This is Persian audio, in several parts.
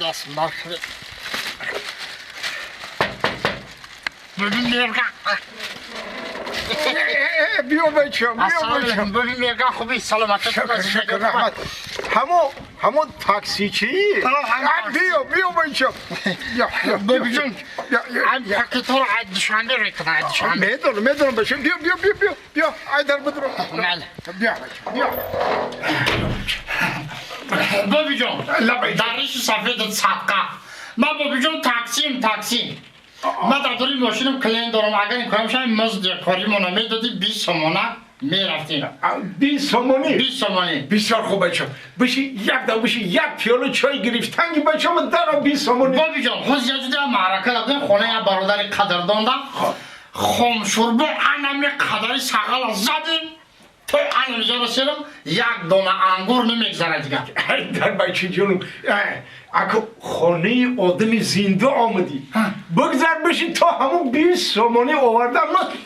دست مار شده ببین مرگا بیا بچم بیا بچم ببین مرگا خوبی سلامت شکر رحمت همون تاکسی چی؟ بیا بچم ببین جون هم حقی تو رو عدشانده ریکنه عدشانده میدونم بچم بیا ایدر بدرم بله بیا بچم بیا ببین جون درش سفید صدقه من ببین جون تاکسی من در دوری ماشینم کلین دارم اگر این کارم شاید مزد کاری منو میدادی 20 سومانه میرفتیم 20 سومانی 20 سومانی بسیار خوب بچم بشی یک پیاله چای گرفتنگی بچم در 20 سومانی بابی جان خوز یه جده معرکه دادیم خونه یه برادر قدردان دم خم شربه انمی قدری سقل زدیم تو انمی رسیدم یک دونه انگور نمیگذره دیگه در بچه جونم اگه خانه آدم زنده آمدی بگذر بشی تا همون 20 سومانی آوردم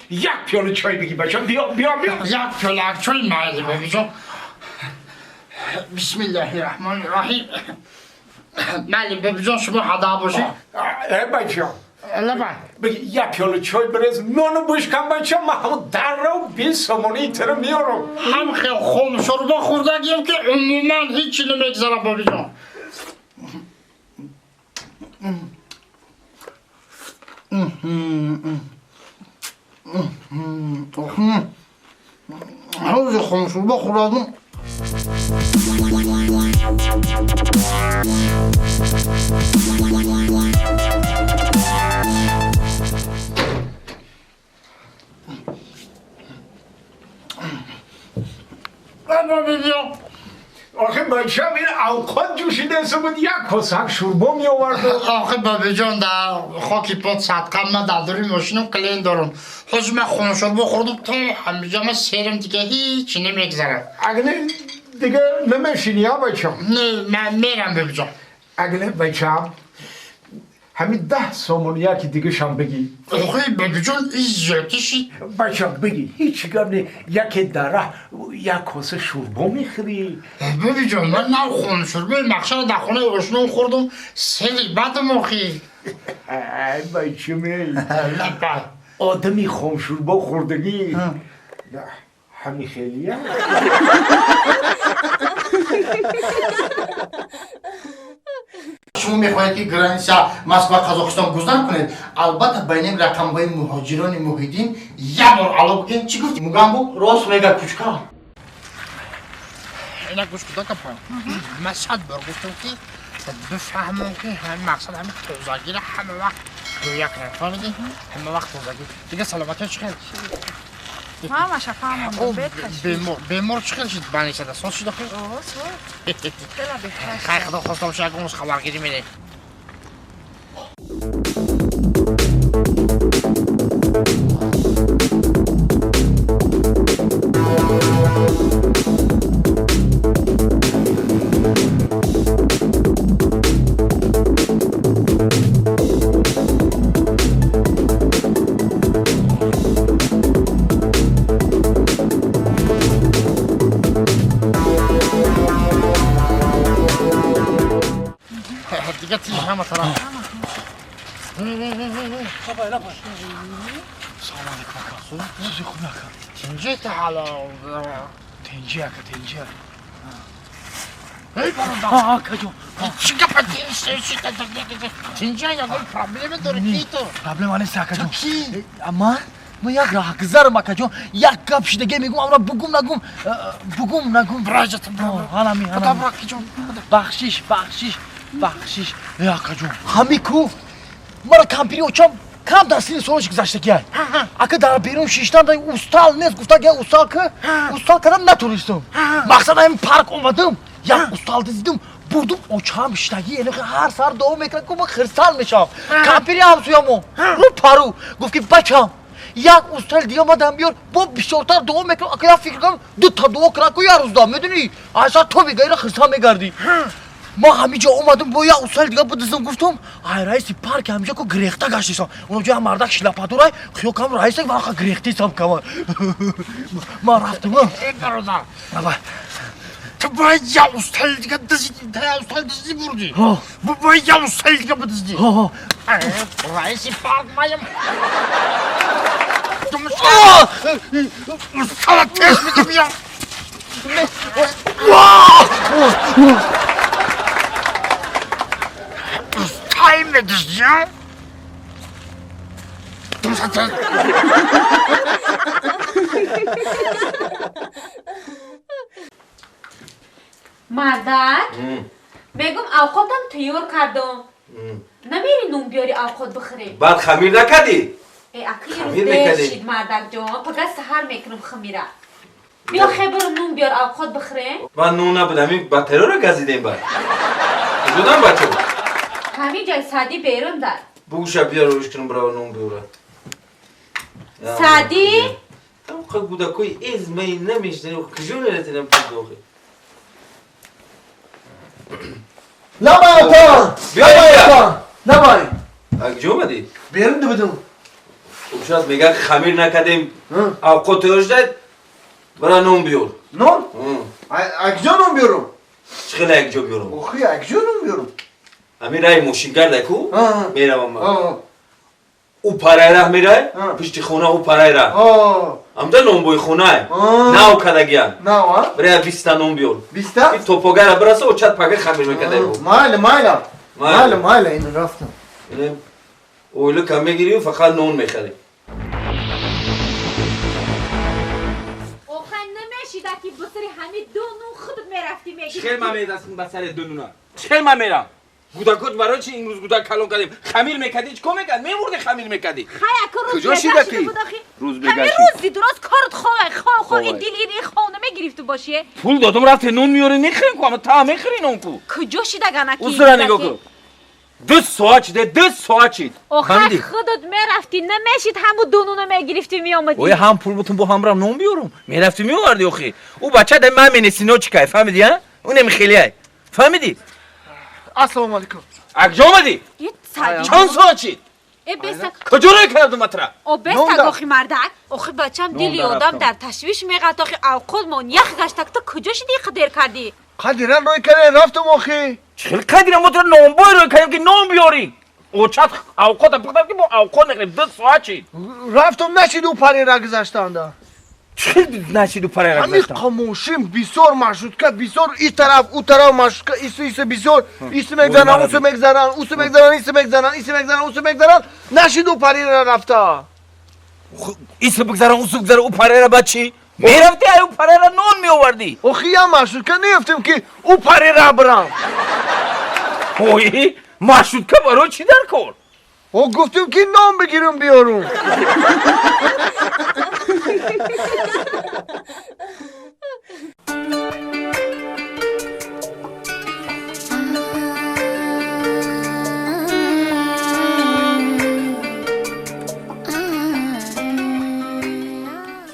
یک پیاله چای بگی بچم بیا یک پیاله چای مایلی بابی جان بسم الله الرحمن الرحیم مالی بابی جان شما حدا باشی بچم لبا بگی یک پیاله چای برز منو بشکم بچم من همون در رو 20 سومانی تر میارم هم خیلی خم شربه خوردگیم که عموما هیچی نمیگذره بابی جان حوض خم شربه خوردم آخه بچم این اوقات جوشیده است بود یک کاسک شوربه می آورد آخه بابی جان در خاکی پات صدقه من در دوری ماشینم کلین دارم خوش من خون شربه خوردم تا همیجا من سیرم دیگه هیچی نمیگذره اگه دیگه نمیشینی ها بچم نه من میرم بابی جان اگه بچم همین 10 سومانی یکی دیگه شم بگی آخه بابی جان این زیادیشی بچم بگی هیچ گم نه یک دره یک کاسه شوربه میخوری بابی جان من نه خون شربه مخشر در خونه اشنو خوردم سیلی بد مخی ای بچمی لبا آدمی خام شوربه خوردگی همین خیلیه شما میخواهید که گرانیسا مسکو قزاقستان گذر کنید البته بین رقم‌های مهاجران موحدین یک بار علا بگین چی گفتی؟ مگم بو؟ راست میگه کوچکا اینا گوش کدا کپایم من 100 بار گفتم که بفهمم که همین مقصد همین توزاگیر همه وقت رویا کنه فهمیدی؟ همه وقت توزاگیر دیگه سلامتی چی خیلی؟ Mama, já fala, بیمار چی خیلی شد بانی شده ساز شده خیلی؟ خیلی خدا خواستم شاید گمش خبرگیری میده دیگه تیش همه طرف سلام علیکم کاسو چیزی خوب نکن تنجه تا حالا تنجیه ای برادر کجا چی گفت تنجه یا گوی پرابلم داره کی تو پرابلم نیست کجا کی اما ما یک راهگذرم کجا یک گپ شدگی میگم اما بگم نگم براجت هنمی خدا برا کی جون بخشش یا کجا همی کو مرا کمپیری اوچم کم در سین سالش گذشته گیه اگه در بیرون شیشتن در استال نیست گفته گیه استال کردم نتونستم مقصد همین پارک اومدم یک استال دیدم بردم اوچم شتگی یعنی هر سر دوم میکنه که من خرسال میشم کمپیری همسویمو رو پارو گفت که بچم یک استال دیگه مادم بیار با بیشتر دوم میکنم اگه یا فکر کنم 2 تا 2 کرا یه روز دام میدونی اصلا تو میگه خرسال میگردی ما همینجا اومدم با یک استال دیگه بودم گفتم ای رئیس پارک همینجا که گریخته گشتیسم اونجا مردک شلپادورای خیو کم رئیس واقعا گریختیسم کمان ما رفتم ای برادر تو باید یه استال دیگه دزدی بردی باید یه استال دیگه بدزدی رئیسی پارک مایم استال تش میگه بیا استال میدزدی مردک بگم اوقاتم تیار کردم نمیری نون بیاری اوقات بخوریم بعد خمیر نکردی؟ ای اکی رو خمیر دیر میکردی؟ شید مردک جان پگه سهر میکنم خمیره بیا خبر نون بیار اوقات بخوریم من نون نبودم این بطه رو گزیدیم بعد کجودم بچه بود؟ همین جای سعدی بیرون در بگوشه بیا روش کنم برای نون بیاره سعدی؟ خب بودکوی ایز می نمیشنه کجون نتینم پول دوخی نباید تا بیا بیا نباید اگه اومدی؟ بیرون دو بدون خب شاید میگه خمیر نکردیم اوقات تیارش داد برای نون بیار نون؟ اگجا نون بیارم چخیلی اگه جا بیارم اخی اگجا نون بیارم همین رای موشینگر دکو میرم من آه او پرای ره میره آه. پشتی خونه او پرای ره آه همده نون بوی خونه آه. نه او کدگیان نه ها برای 20 نون بیار بیسته؟ این توپوگر برسه و چت پاکه خمیر میکرده بود مایل این رفتم اویلو کم میگیری و فقط نون میخری اوخن نمیشید اکی بسری همین دو نون خودت میرفتی میگی چخیل من میدستم بسر دونونا چخیل من میرم گودکوت برای چی امروز گودک کلون کردیم خمیر میکردی چیکار میکرد میمردی خمیر میکردی خیلی که روز کجا شیده کی؟ روز همین بگشتی روزی درست کارت خواه این دیل این خونه میگرفته باشیه پول دادم رفته نون میاره میخریم کو اما تا میخری نون کو کجا شیده گنکی اوز را نگاه کن 2 ساعت چیده 2 ساعت چید آخه خودت میرفتی نمیشید همون دونونو میگرفتی میامدی اوی هم پول بتون با همراه نون بیارم میرفتی میوردی اخی او بچه ده من مینیسی نو چیکای فهمیدی ها اون نمیخیلی های فهمیدی السلام علیکم اگجا آمدی یه سعدی چند ساعت چید ای بسک کجا رو کردم مطرح او بسک آخی مردک آخی بچم دیلی آدم در تشویش میقد آخی اوقات من یخ گشتک تا کجا شدی خدیر کردی قدیرن روی کنه رفتم اخی چخیل قدیرم ما تو نون بای رو کردیم که نون بیاری او چت اوقات بقدر که با اوقات نگریم 2 ساعت چید رفتم نشید او پری را گذاشتن ده چخیل نشید و پره همین خاموشیم بیسار مشروط کرد بیسار این طرف او طرف مشروط کرد ایسو بیسار ایسو مگزنن اوسو مگزنن اوسو مگزنن ایسو مگزنن ایسو مگزنن اوسو مگزنن نشید او پری را رفته ایسو بگذارم اوسو بگذارم او پره را بچی میرفتی او پره را نون میآوردی اخی هم مشروط کرد نیفتیم که او پری را برم اوی مشروط که برای چی در کن او گفتیم که نام بگیرم بیارم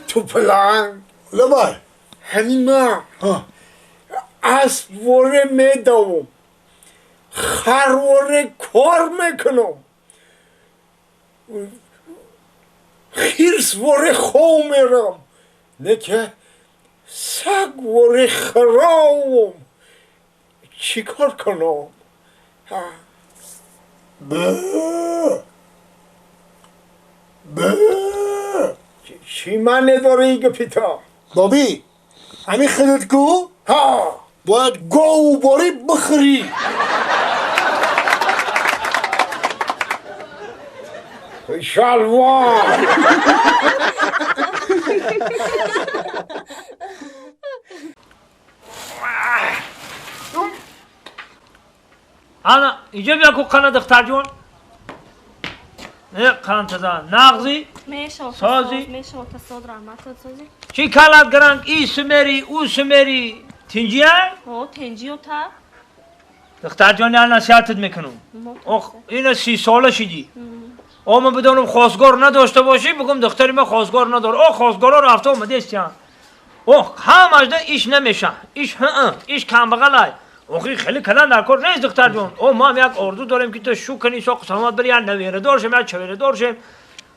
تو پلان لبای همین ما اسبوره میدوم خروره کار میکنم خیرس وره خو میرم نه که سگ وره خراوم چی کار کنم چی معنی داره ایگه پیتا بابی همین خودت گو ها باید گو باری بخری شلوار انا اینجا بیا کو قناه دختر جون نه قناه تزا نغزی سازی تصاد رحمت سازی چی کلت گرنگ ای سمری او سمری تنجیان او تنجی و تا دختر جان یا نصیحتت میکنم اخ این 30 ساله شدی او من بدونم خواستگار نداشته باشی بگم دختری من خواستگار نداره او خواستگارا رفته اومده استیان اوه همش ده ایش نمیشه ایش کم بغلای اوخی خیلی کلان در کار نیست دختر جون او ما هم یک اردو داریم که تو شو کنی شو قسمت بری یا نویره دارشیم یا چویره دارشیم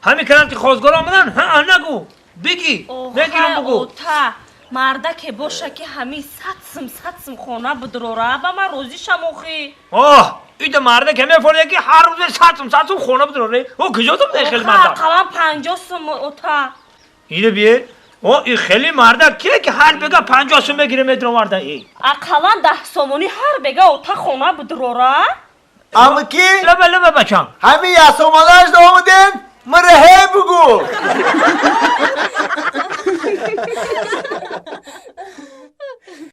همین کلان که خواستگار آمدن نگو بگی نگیرم بگو تا مرده که باشه که همین صد خونه بدروره با من روزی شموخی آه این مرده که میفرده که هر روز ساعت خونه بداره او کجا تو بده خیلی مرده اقلا 50 سوم اوتا اینو بیه این خیلی مرده که هر بگه 50 سوم بگیره میدرو مرده ای اقلا 10 سومونی هر بگه اوتا خونه بدروره اما کی؟ لبه بچم همین یاسوماناش دا آمدن مرهه بگو